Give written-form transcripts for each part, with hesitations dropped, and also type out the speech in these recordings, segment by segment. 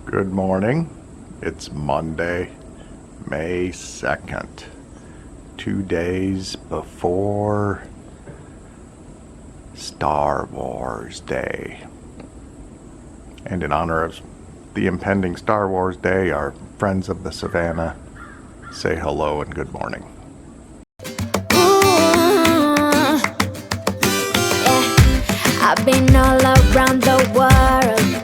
Good morning. It's Monday, May 2nd, 2 days before Star Wars Day. And in honor of the impending Star Wars Day, our friends of the Savannah say hello and good morning. I've been all around the world.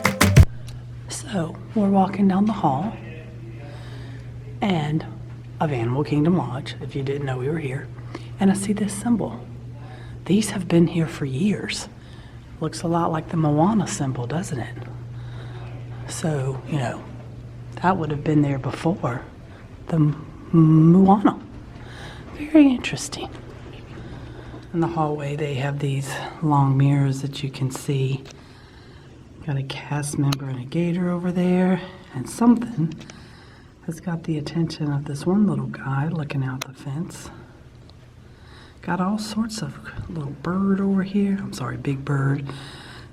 So we're walking down the hall and of Animal Kingdom Lodge, if you didn't know we were here, and I see this symbol. These have been here for years. Looks a lot like the Moana symbol, doesn't it? So, you know, that would have been there before the Moana. Very interesting. In the hallway, they have these long mirrors that you can see. Got a cast member and a gator over there, and something has got the attention of this one little guy looking out the fence. Got all sorts of little bird over here. I'm sorry, big bird.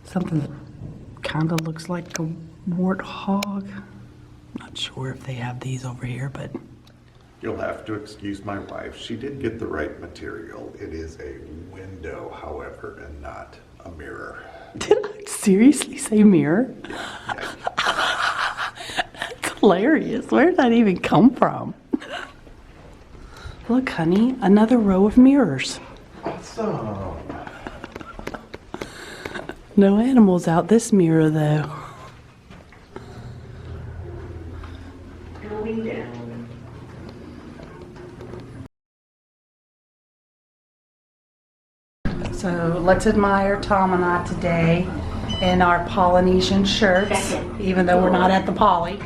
Something that kind of looks like a warthog. Not sure if they have these over here, but You'll have to excuse my wife. She did get the right material. It is a window, however, and not a mirror. did I seriously say mirror? Yeah. That's hilarious. Where did that even come from? Look, honey, another row of mirrors. Awesome. No animals out this mirror, though. Going down. So let's admire Tom and I today in our Polynesian shirts, even though we're not at the Poly.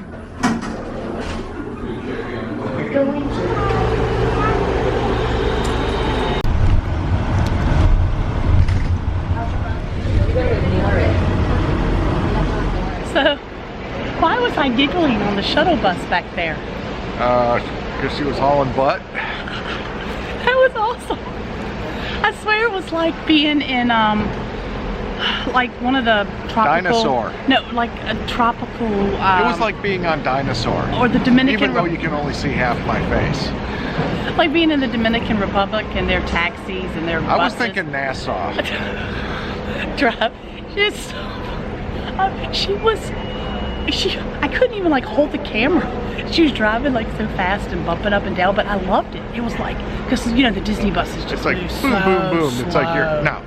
So, why was I giggling on the shuttle bus back there? Because she was hauling butt. That was awesome. I swear it was like being in, like one of the tropical... Dinosaur. No, like a tropical... It was like being on Dinosaur. Or the Dominican... Even though you can only see half my face. Like being in the Dominican Republic and their taxis and their buses. I was thinking Nassau. Drive. I couldn't even like hold the camera. She was driving like so fast and bumping up and down, but I loved it. It was like, because you know the Disney buses just It's like move boom, so boom, boom. slow. It's like you're now.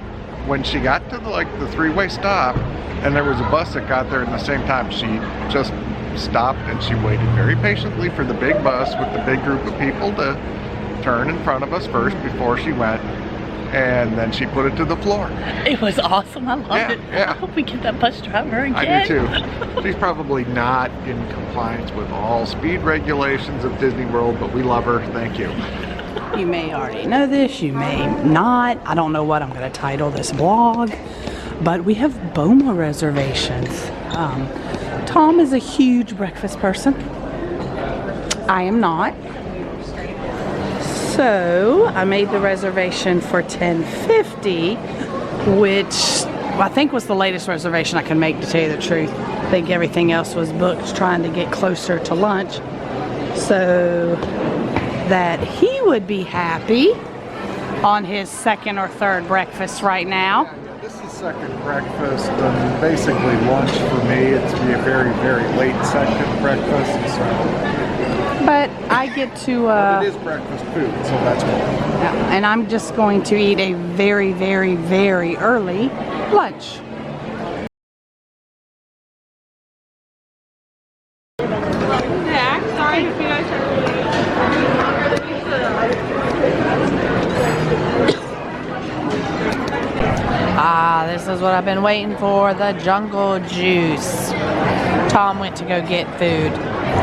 When she got to the three-way stop, and there was a bus that got there at the same time, she just stopped and she waited very patiently for the big bus with the big group of people to turn in front of us first before she went, and then she put it to the floor. It was awesome. I loved it. Yeah. I hope we get that bus driver again. I do too. She's probably not in compliance with all speed regulations of Disney World, but we love her. Thank you. You may already know this, you may not. I don't know what I'm going to title this vlog, but we have Boma Reservations. Tom is a huge breakfast person. I am not. So I made the reservation for 10:50, which I think was the latest reservation I could make, to tell you the truth. I think everything else was booked, trying to get closer to lunch so that he would be happy on his second or third breakfast right now. Yeah, this is second breakfast, and basically lunch for me. It's be a very, very late second breakfast. So. But I get to... It is breakfast food, so that's cool. Yeah, and I'm just going to eat a very, very, very early lunch. Yeah, sorry if you guys This is what I've been waiting for, the jungle juice. Tom went to go get food.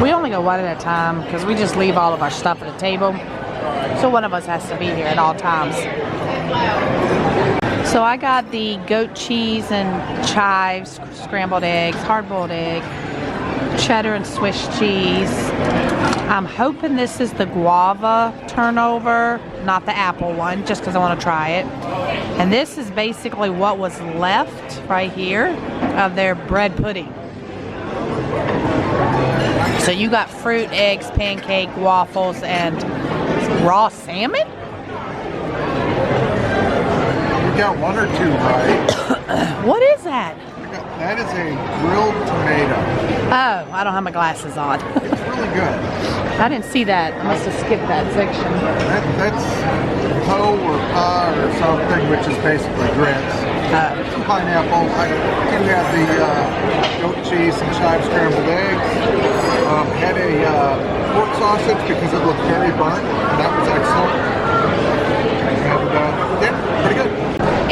We only go one at a time because we just leave all of our stuff at the table. So one of us has to be here at all times. So I got the goat cheese and chives, scrambled eggs, hard-boiled egg, cheddar and Swiss cheese. I'm hoping this is the guava turnover, not the apple one, just because I want to try it. And this is basically what was left right here of their bread pudding. So you got fruit, eggs, pancake, waffles, and raw salmon? You got one or two right. What is that? That is a grilled tomato. Oh, I don't have my glasses on. It's really good. I didn't see that. I must have skipped that section. That's po or pa or something, which is basically grits. Some pineapple. I do have the goat cheese and chive scrambled eggs. Had a pork sausage because it looked very burnt, and that was excellent. And yeah, pretty good.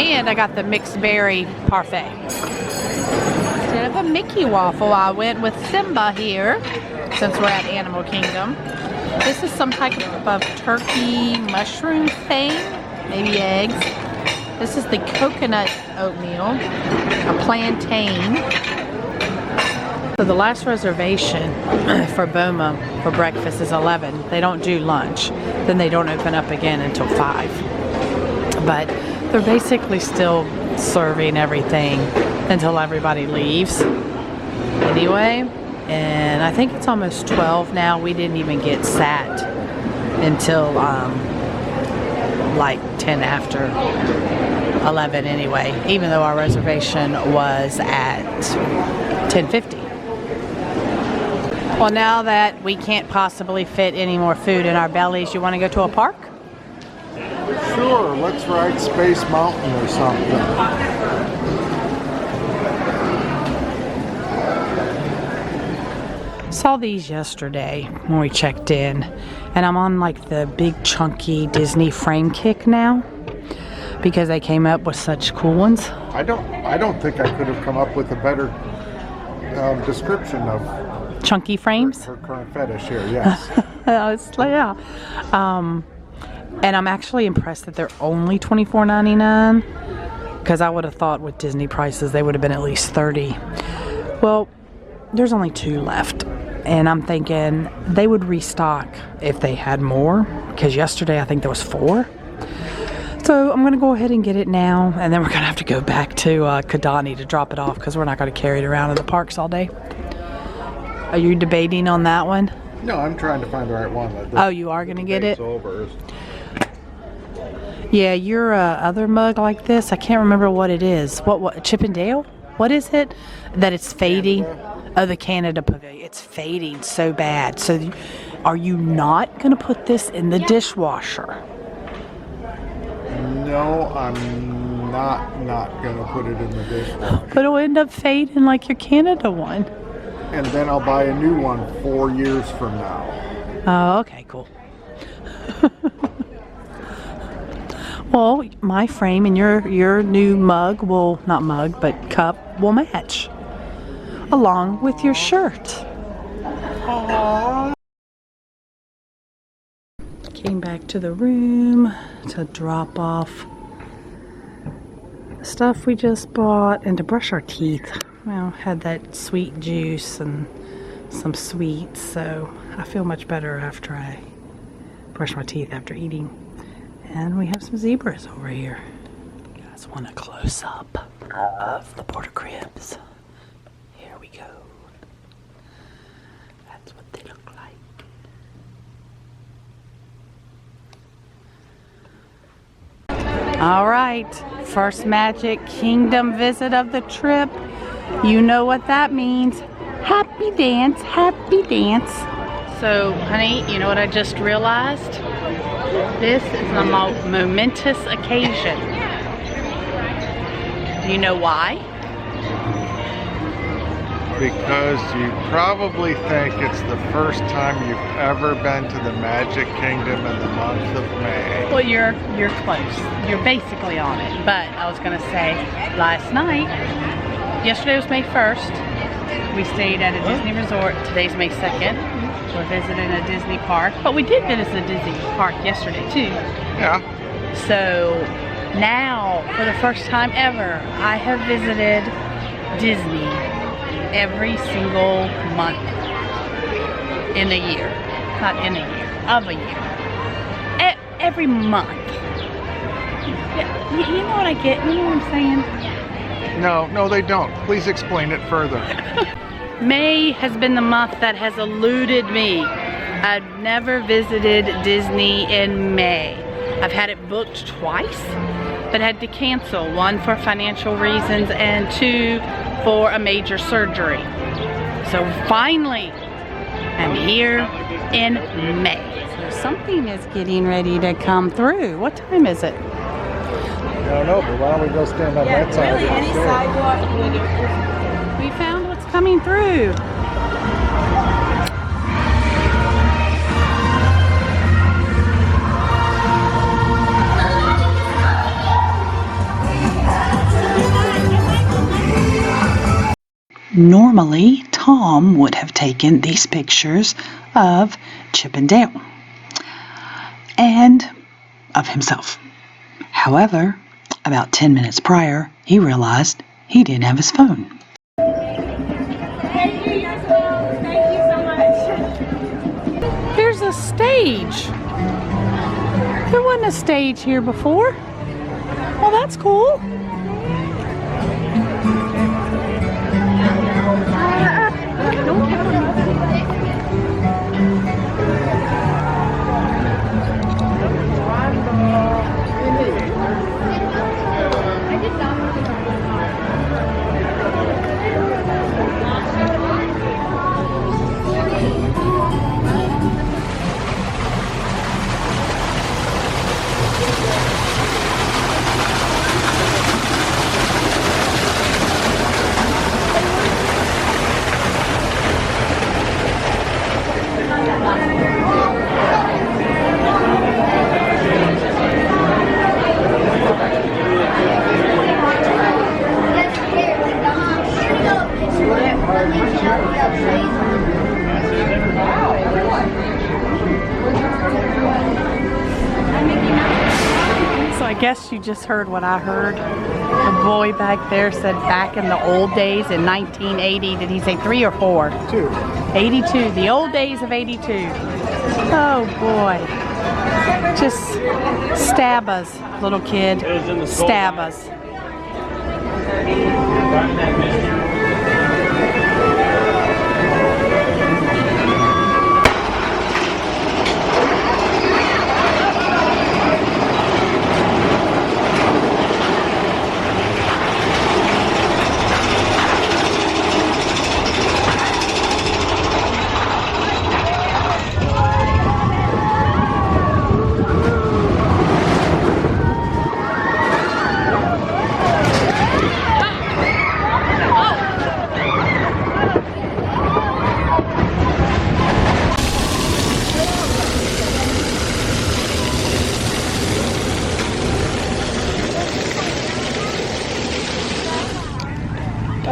And I got the mixed berry parfait. Instead of a Mickey waffle, I went with Simba here, since we're at Animal Kingdom. This is some type of turkey mushroom thing, maybe eggs. This is the coconut oatmeal, a plantain. So the last reservation for Boma for breakfast is 11. They don't do lunch. Then they don't open up again until 5. But they're basically still serving everything until everybody leaves. Anyway, and I think it's almost 12 now. We didn't even get sat until like 10 after 11 anyway, even though our reservation was at 10:50. Well, now that we can't possibly fit any more food in our bellies, you want to go to a park? Sure, let's ride Space Mountain or something. Saw these yesterday when we checked in, and I'm on like the big chunky Disney frame kick now because they came up with such cool ones. I don't think I could have come up with a better description of Chunky frames. her current fetish here. Yes. Yeah. And I'm actually impressed that they're only $24.99 because I would have thought with Disney prices they would have been at least $30. Well, there's only 2 left, and I'm thinking they would restock if they had more because yesterday I think there was 4. So I'm gonna go ahead and get it now, and then we're gonna have to go back to Kidani to drop it off because we're not gonna carry it around in the parks all day. Are you debating on that one? No, I'm trying to find the right one. Oh, you are gonna get it? Over. Yeah, your other mug like this, I can't remember what it is. What Chippendale? What is it? That it's fading? Oh, the Canada Pavilion. It's fading so bad. So are you not going to put this in the dishwasher? No, I'm not going to put it in the dishwasher. But it'll end up fading like your Canada one. And then I'll buy a new one 4 years from now. Oh, okay, cool. Well, my frame and your new mug will, not mug, but cup will match. Along with your shirt. Aww. Came back to the room to drop off the stuff we just bought and to brush our teeth. Well, had that sweet juice and some sweets, so I feel much better after I brush my teeth after eating. And we have some zebras over here. You guys want a close-up of the Border Cribs. Here we go. That's what they look like. All right, first Magic Kingdom visit of the trip. You know what that means. Happy dance, happy dance. So, honey, you know what I just realized? This is a momentous occasion. You know why? Because you probably think it's the first time you've ever been to the Magic Kingdom in the month of May. Well, you're close. You're basically on it. But I was gonna say, last night, yesterday was May 1st. We stayed at a Disney resort. Today's May 2nd. We're visiting a Disney park. But we did visit a Disney park yesterday too. Yeah. So now, for the first time ever, I have visited Disney every single month in a year. Not in a year, of a year. Every month. You know what I get? You know what I'm saying? No, they don't. Please explain it further. May has been the month that has eluded me. I've never visited Disney in May. I've had it booked twice, but had to cancel. One for financial reasons and two for a major surgery. So finally, I'm here in May. Something is getting ready to come through. What time is it? I don't know, but why don't we go stand on that side? Really, any sidewalk would We found what's coming through. Normally, Tom would have taken these pictures of Chip and Dale and of himself. However, about 10 minutes prior, he realized he didn't have his phone. Thank you, yes, well, thank you so much. There's a stage. There wasn't a stage here before. Well, that's cool. So I guess you just heard what I heard. The boy back there said back in the old days in 1980, did he say 3 or 4? 2. 82, the old days of 82. Oh boy. Just stab us, little kid. Stab us.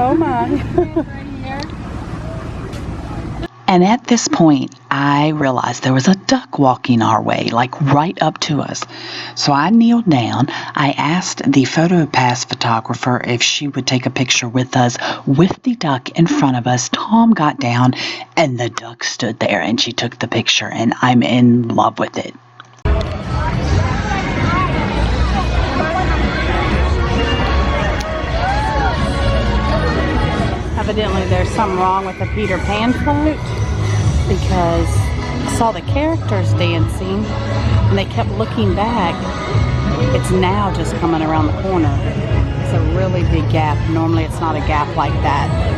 Oh my. And at this point, I realized there was a duck walking our way, like right up to us. So I kneeled down. I asked the PhotoPass photographer if she would take a picture with us with the duck in front of us. Tom got down and the duck stood there and she took the picture, and I'm in love with it. Evidently there's something wrong with the Peter Pan float, because I saw the characters dancing and they kept looking back. It's now just coming around the corner. It's a really big gap. Normally it's not a gap like that.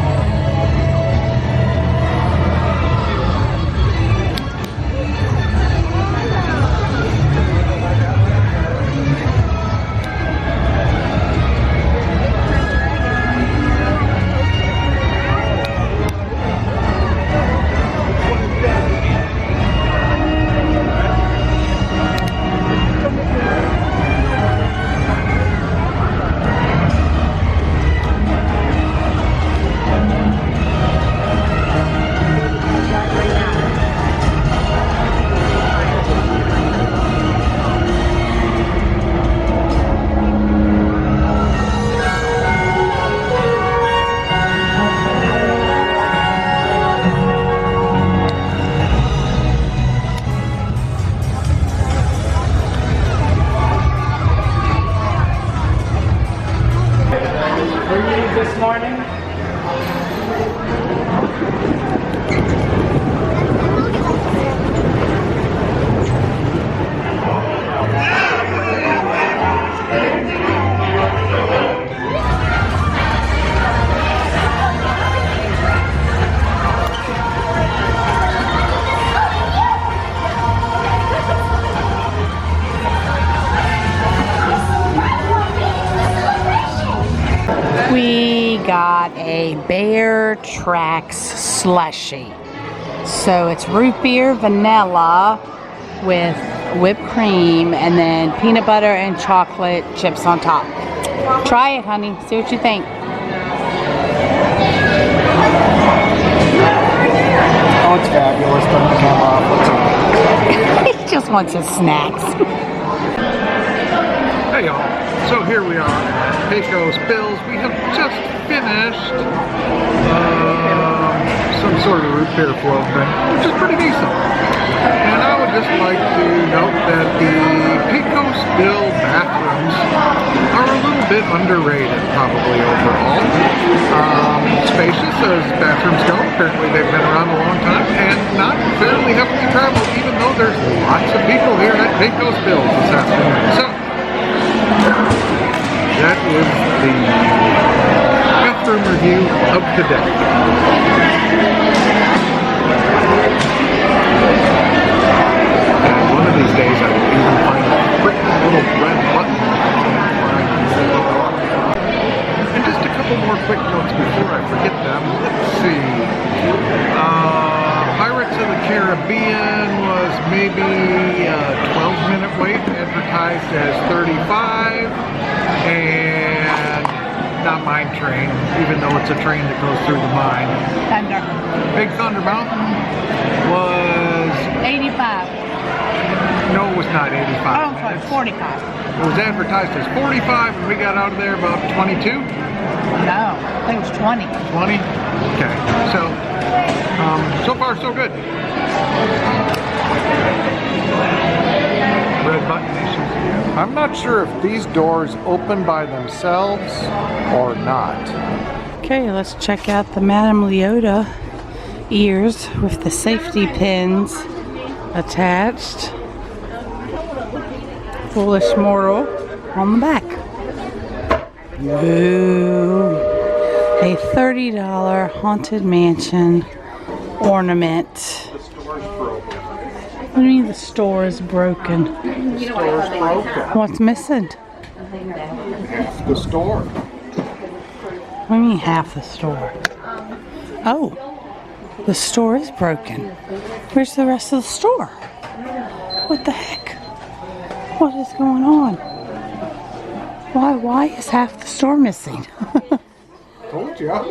Bear Tracks Slushy. So it's root beer vanilla with whipped cream and then peanut butter and chocolate chips on top. Try it, honey. See what you think. Oh, it's fabulous. Turn the camera off. What's up? He just wants his snacks. Hey y'all, so here we are, Pecos Bills. We have just finished some sort of root beer float thing, which is pretty decent. And I would just like to note that the Pecos Bill bathrooms are a little bit underrated, probably overall. Spacious as bathrooms go, apparently they've been around a long time, and not fairly heavily traveled, even though there's lots of people here at Pecos Bills this afternoon. So, that is the bathroom review of today. And one of these days I will even find a quick little red button where I can say it. And just a couple more quick notes before I forget them. Let's see. Pirates of the Caribbean was maybe a 12-minute wait, advertised as 35, and not Mine Train, even though it's a train that goes through the mine. Thunder. Big Thunder Mountain was 85. no, it was not 85 Oh, minutes. 45. It was advertised as 45, and we got out of there about 22. No, I think it was 20. 20? Okay, so far so good. Red button issues. I'm not sure if these doors open by themselves or not. Okay, let's check out the Madame Leota ears with the safety pins attached. Foolish Mortal on the back. Ooh, a $30 Haunted Mansion ornament. What do you mean the store is broken? The store is broken. What's missing? Half the store. What do you mean half the store? Oh, the store is broken. Where's the rest of the store? What the heck? What is going on? Why is half the store missing? Told ya.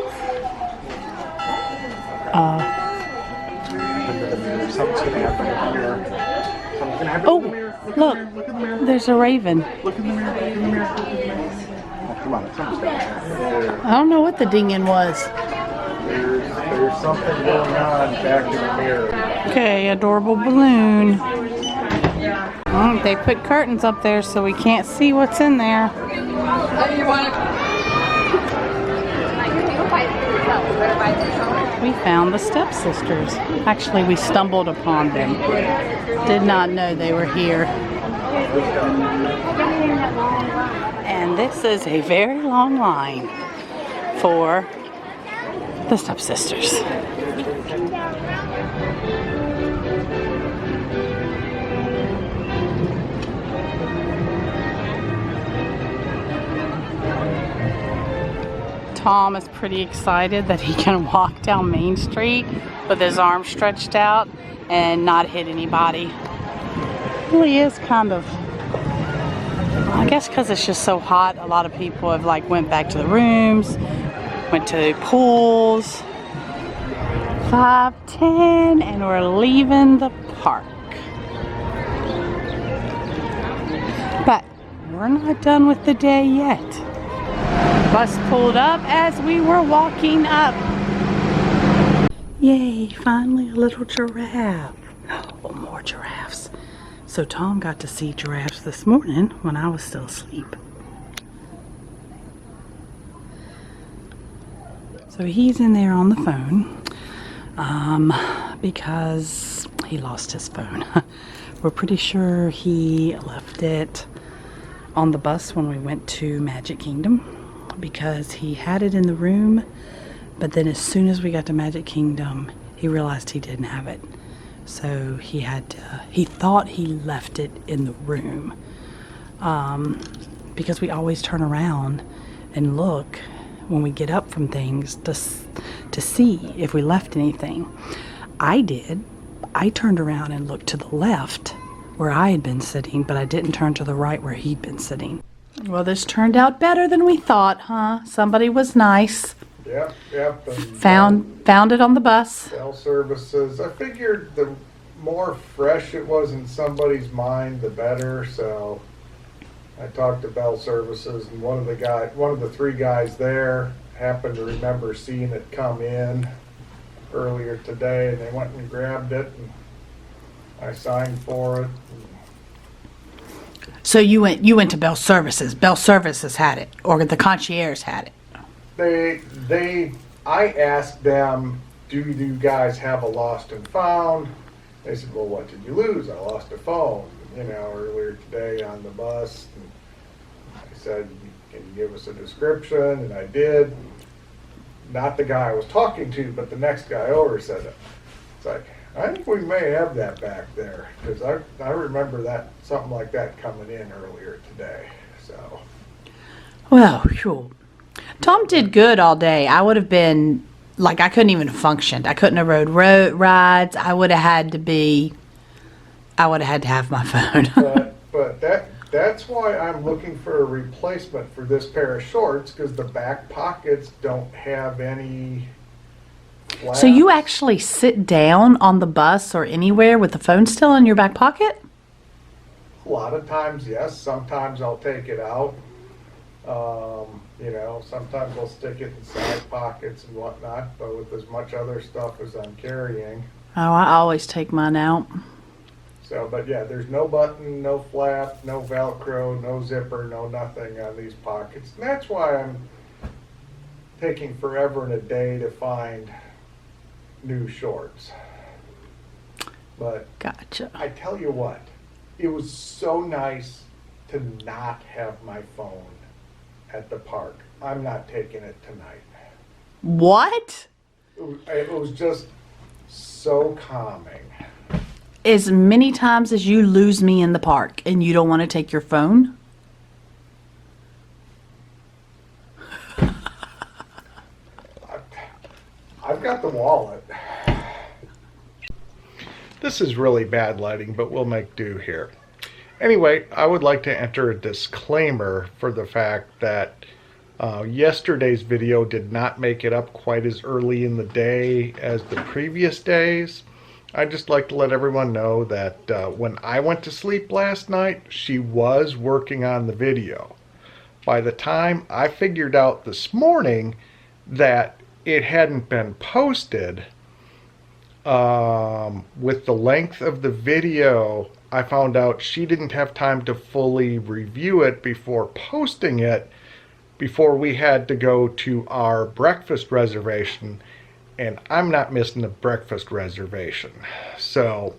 Something's gonna happen here. Something's gonna happen Oh, in the mirror. look, Look in the mirror. there's a raven. Look in the mirror. Look in the mirror. Oh, come on, something's gonna happen. I don't know what the dinging was. There's something going on back in the mirror. Okay, adorable balloon. Oh, they put curtains up there so we can't see what's in there. We found the stepsisters. Actually, we stumbled upon them. Did not know they were here. And this is a very long line for the stepsisters. Tom is pretty excited that he can walk down Main Street with his arms stretched out and not hit anybody. Really is kind of, I guess because it's just so hot, a lot of people have like went back to the rooms, went to pools. 5:10 and we're leaving the park. But we're not done with the day yet. Bus pulled up as we were walking up. Yay, finally a little giraffe. Oh, more giraffes. So Tom got to see giraffes this morning when I was still asleep. So he's in there on the phone because he lost his phone. We're pretty sure he left it on the bus when we went to Magic Kingdom, because he had it in the room, but then as soon as we got to Magic Kingdom, he realized he didn't have it. So he thought he left it in the room, because we always turn around and look when we get up from things to see if we left anything. I did. I turned around and looked to the left where I had been sitting, but I didn't turn to the right where he'd been sitting. Well, this turned out better than we thought, huh? Somebody was nice. Yep. And Found it on the bus. Bell services. I figured the more fresh it was in somebody's mind, the better. So I talked to Bell Services, and one of the three guys there happened to remember seeing it come in earlier today, and they went and grabbed it, and I signed for it. So you went to Bell Services. Bell Services had it, or the concierge had it. I asked them, do you guys have a lost and found? They said, well, what did you lose? I lost a phone, earlier today on the bus. And I said, can you give us a description? And I did. Not the guy I was talking to, but the next guy over said it. It's like, I think we may have that back there, because I remember something like that coming in earlier today. So. Well, whew. Tom did good all day. I would have been, I couldn't even function. I couldn't have rode road rides. I would have had to have my phone. but that's why I'm looking for a replacement for this pair of shorts, because the back pockets don't have any flaps. So you actually sit down on the bus or anywhere with the phone still in your back pocket? A lot of times, yes. Sometimes I'll take it out. Sometimes I'll stick it in side pockets and whatnot, but with as much other stuff as I'm carrying. Oh, I always take mine out. So, but yeah, there's no button, no flap, no Velcro, no zipper, no nothing on these pockets. And that's why I'm taking forever and a day to find new shorts. But gotcha. I tell you what, it was so nice to not have my phone at the park. I'm not taking it tonight. What? It was just so calming. As many times as you lose me in the park and you don't want to take your phone? I've got the wallet. This is really bad lighting, but we'll make do here. Anyway, I would like to enter a disclaimer for the fact that yesterday's video did not make it up quite as early in the day as the previous days. I'd just like to let everyone know that when I went to sleep last night, she was working on the video. By the time I figured out this morning that it hadn't been posted, with the length of the video, I found out she didn't have time to fully review it before posting it, before we had to go to our breakfast reservation, and I'm not missing the breakfast reservation. So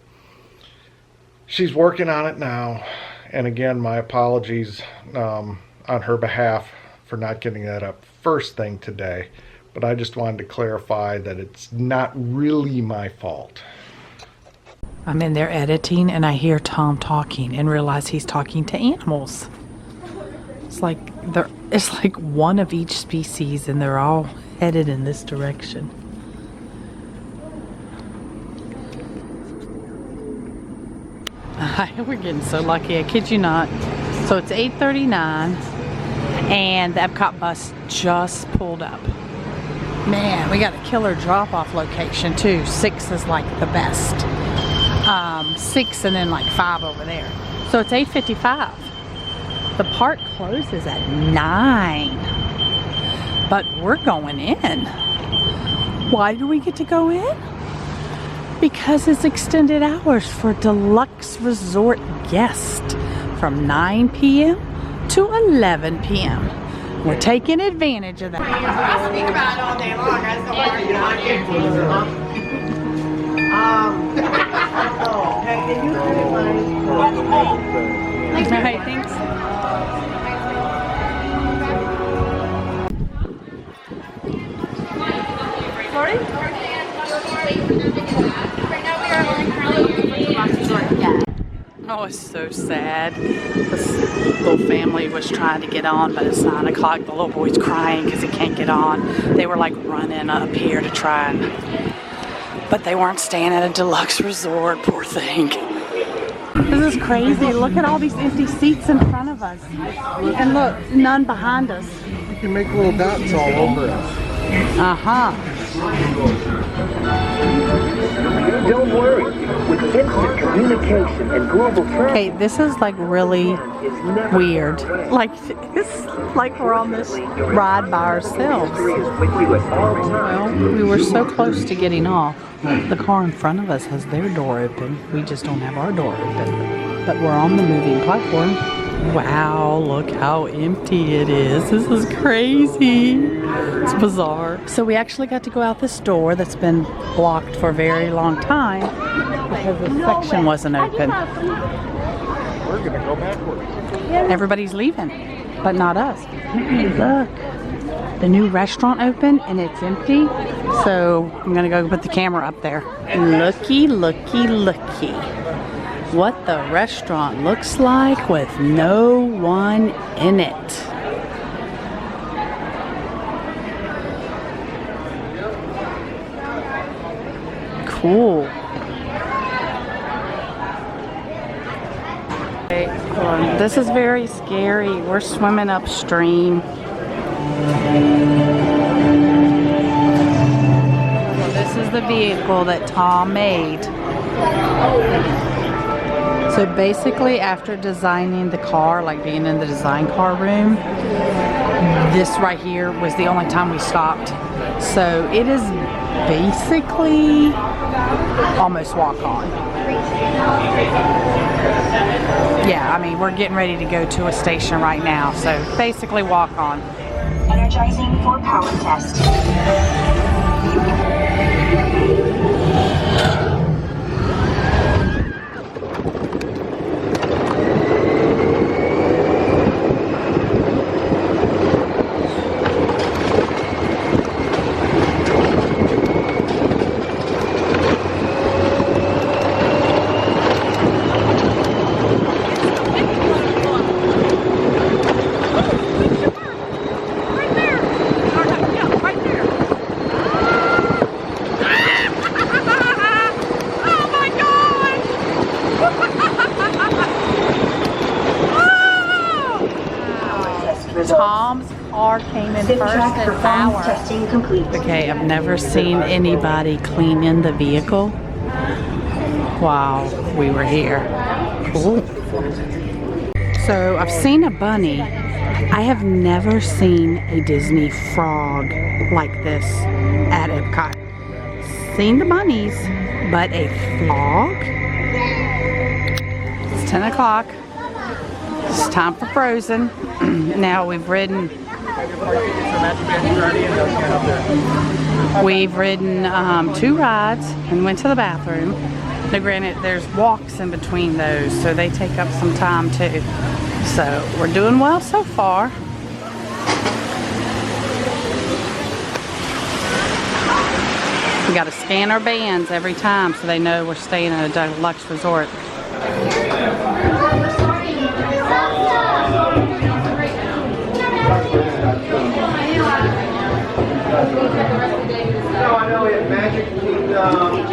she's working on it now, and again, my apologies on her behalf for not getting that up first thing today, but I just wanted to clarify that it's not really my fault. I'm in there editing and I hear Tom talking and realize he's talking to animals. It's like one of each species and they're all headed in this direction. We're getting so lucky, I kid you not. So it's 8:39 and the Epcot bus just pulled up. Man, we got a killer drop-off location too. 6 is like the best. 6 and then like 5 over there. So it's 8:55. The park closes at 9. But we're going in. Why do we get to go in? Because it's extended hours for Deluxe Resort guests from 9 p.m. to 11 p.m. We're taking advantage of that. I speak about it all day long. I still argue on All right, thanks. Sorry? Right now we are only currently using the box resort. Yeah. Oh, it's so sad. This little family was trying to get on, but it's 9 o'clock. The little boy's crying because he can't get on. They were like running up here to try and, but they weren't staying at a deluxe resort, poor thing. This is crazy. Look at all these empty seats in front of us. And look, none behind us. You can make little dots all over us. Don't worry, with instant communication and global travel. Okay, this is like really weird. Like, it's like we're on this ride by ourselves. Well, we were so close to getting off. The car in front of us has their door open. We just don't have our door open. But we're on the moving platform. Wow, look how empty it is. This is crazy. It's bizarre. So we actually got to go out this door that's been blocked for a very long time because the section wasn't open. We're gonna go backwards. Everybody's leaving, but not us. Look, the new restaurant opened and it's empty. So I'm gonna go put the camera up there. Looky, looky, looky. What the restaurant looks like with no one in it. Cool. Okay, this is very scary. We're swimming upstream. This is the vehicle that Tom made. So basically, after designing the car, like being in the design car room, this right here was the only time we stopped. So it is basically almost walk on. Yeah, I mean, we're getting ready to go to a station right now. So basically walk on. Energizing for power test. Tom's car came in first and ours. Testing complete. Okay, I've never seen anybody clean in the vehicle while we were here. Cool. So I've seen a bunny. I have never seen a Disney frog like this at Epcot. Seen the bunnies, but a frog? It's 10 o'clock. It's time for Frozen. Now we've ridden 2 rides and went to the bathroom. Now granted, there's walks in between those, so they take up some time too. So we're doing well so far. We got to scan our bands every time so they know we're staying at a deluxe resort.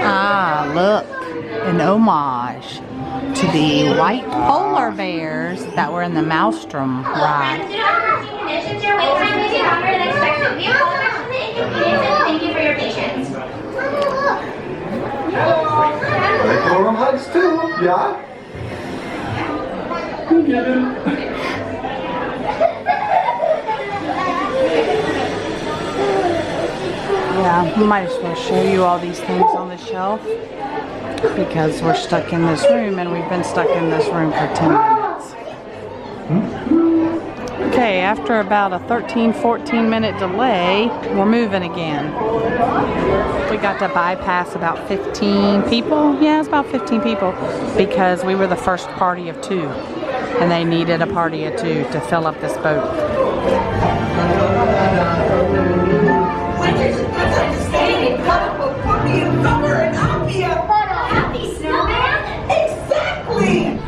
Ah, look, an homage to the white polar bears that were in the Maelstrom ride. They call them hugs too, yeah? Yeah, we might as well show you all these things on the shelf because we're stuck in this room and we've been stuck in this room for 10 minutes. Okay, after about a 13-14 minute delay, we're moving again. We got to bypass about 15 people. Yeah, it's about 15 people because we were the first party of 2 and they needed a party of 2 to fill up this boat.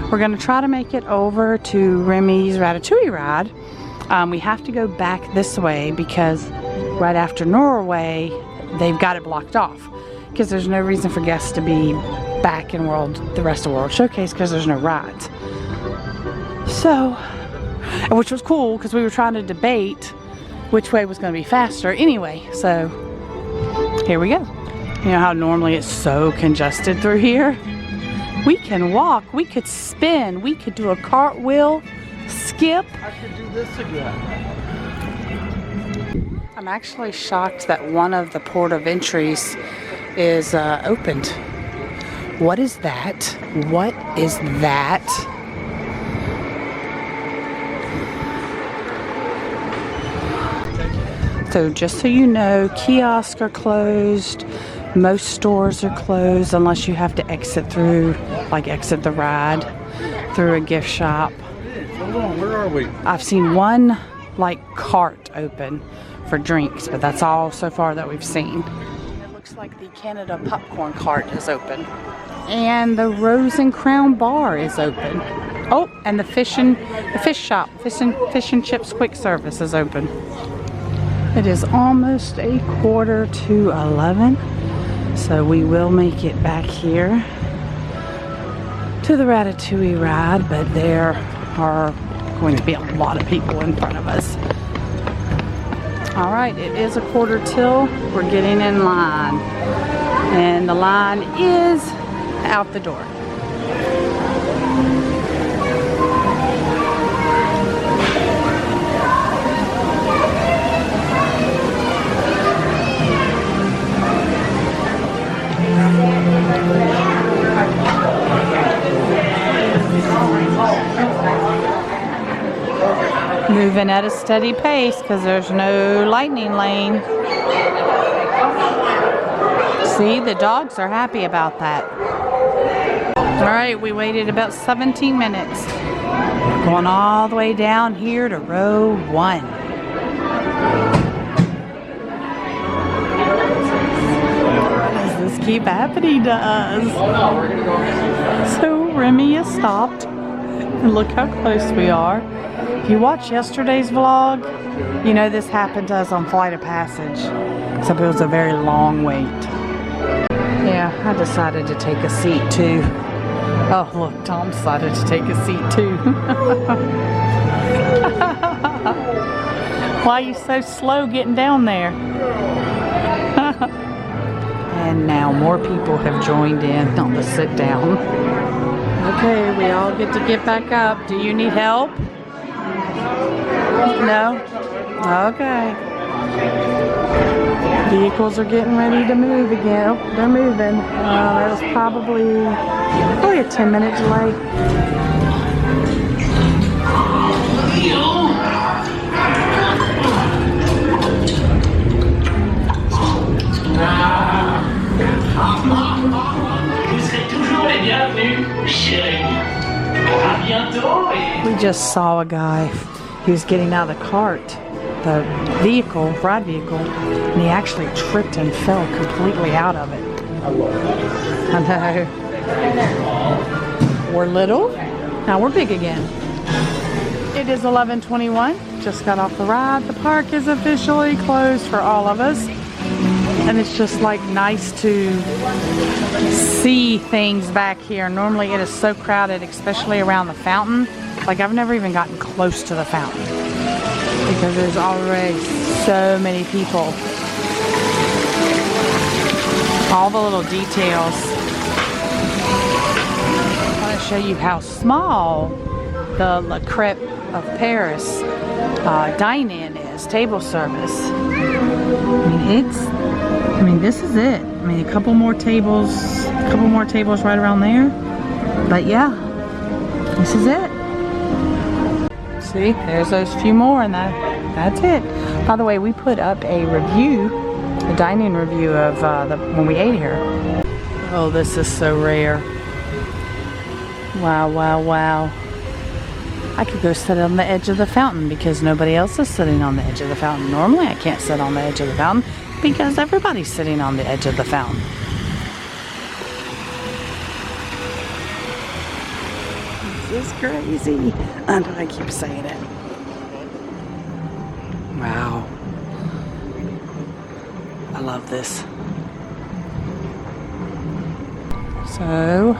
We're going to try to make it over to Remy's Ratatouille Ride. We have to go back this way because right after Norway, they've got it blocked off. Because there's no reason for guests to be back in the rest of World Showcase because there's no rides. So, which was cool because we were trying to debate which way was going to be faster. Anyway, so here we go. You know how normally it's so congested through here? We can walk, we could spin, we could do a cartwheel, skip. I could do this again. I'm actually shocked that one of the port of entries is opened. What is that? What is that? So just so you know, kiosks are closed. Most stores are closed unless you have to exit through, like exit the ride through a gift shop. Hold on, where are we? I've seen one like cart open for drinks, but that's all so far that we've seen. It looks like the Canada popcorn cart is open. And the Rose and Crown bar is open. Oh, and the fish shop, fish and chips quick service is open. It is almost 11:15, so we will make it back here to the Ratatouille Ride, but there are going to be a lot of people in front of us. All right, it is 11:45. We're getting in line, and the line is out the door. Moving at a steady pace because there's no lightning lane. See, the dogs are happy about that. All right, we waited about 17 minutes. We're going all the way down here to row 1. Does this keep happening to us? So Remy has stopped. And look how close we are. If you watched yesterday's vlog, you know this happened to us on Flight of Passage. Except it was a very long wait. Yeah, I decided to take a seat too. Oh look, Tom decided to take a seat too. Why are you so slow getting down there? And now more people have joined in on the sit down. Okay, we all get to get back up. Do you need help? No? Okay. Vehicles are getting ready to move again. Oh, they're moving. That was probably a 10-minute delay. Vous serez toujours les bienvenus, chérie. À bientôt et... We just saw a guy. He was getting out of the cart, the ride vehicle, and he actually tripped and fell completely out of it. I know. We're little, now we're big again. It is 11:21. Just got off the ride. The park is officially closed for all of us. And it's just like nice to see things back here. Normally it is so crowded, especially around the fountain. Like I've never even gotten close to the fountain because there's already so many people. All the little details. I want to show you how small the La Crêpe of Paris dine-in is, table service. I mean, this is it. I mean, a couple more tables right around there. But yeah, this is it. See, there's those few more, and that's it. By the way, we put up a review, a dine-in review of when we ate here. Oh, this is so rare. Wow, wow, wow. I could go sit on the edge of the fountain because nobody else is sitting on the edge of the fountain. Normally, I can't sit on the edge of the fountain because everybody's sitting on the edge of the fountain. is crazy. I know I keep saying it. Wow. I love this. So,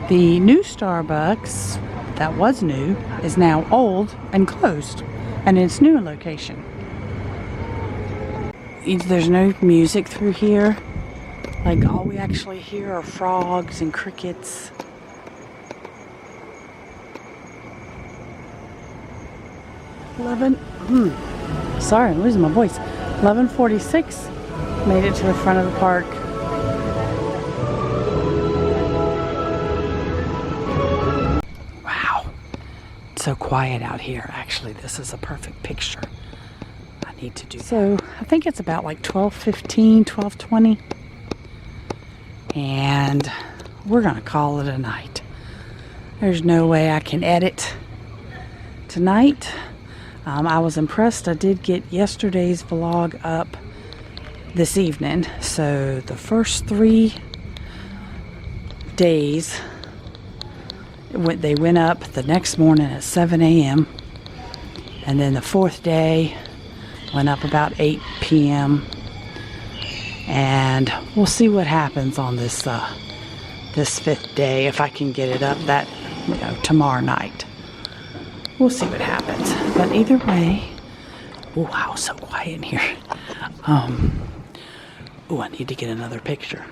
the new Starbucks that was new is now old and closed, and its new location. There's no music through here. Like, all we actually hear are frogs and crickets. Sorry, I'm losing my voice. 11:46. Made it to the front of the park. Wow. It's so quiet out here. Actually, this is a perfect picture. I need to do that. So, I think it's about like 12:15, 12:20. And we're going to call it a night. There's no way I can edit tonight. I was impressed. I did get yesterday's vlog up this evening. So the first 3 days, they went up the next morning at 7 a.m. And then the 4th day went up about 8 p.m. And we'll see what happens on this 5th day, if I can get it up that, tomorrow night. We'll see what happens. But either way, oh wow, so quiet in here. Oh, I need to get another picture.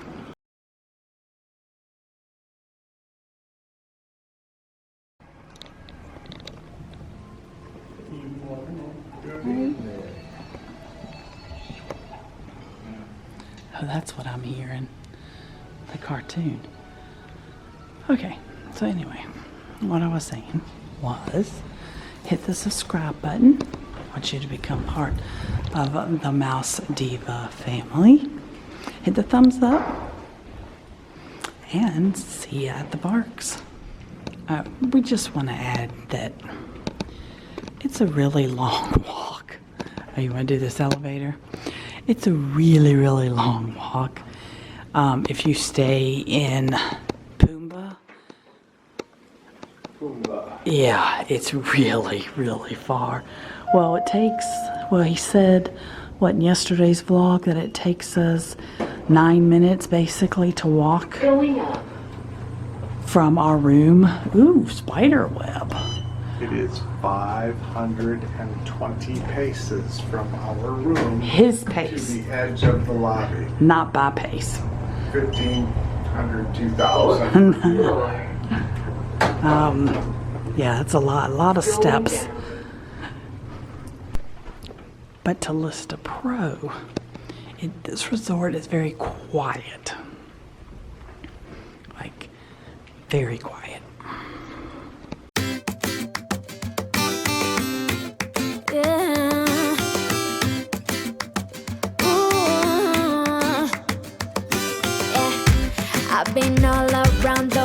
Oh, that's what I'm hearing. The cartoon. Okay, so anyway, what I was saying was hit the subscribe button. I want you to become part of the Mouse Diva family. Hit the thumbs up and see you at the parks. We just want to add that it's a really long walk. Oh, you want to do this elevator? It's a really, really long walk. If you stay in Pumbaa, yeah, it's really, really far. Well, it takes, he said, in yesterday's vlog, that it takes us 9 minutes basically to walk from our room. Ooh, spider web. It is 520 paces from our room His to pace, the edge of the lobby. not by pace. 1,500, 2,000. Yeah, it's a lot of steps. But to list a pro, this resort is very quiet. Like, very quiet. Yeah. Ooh. Yeah. I've been all around the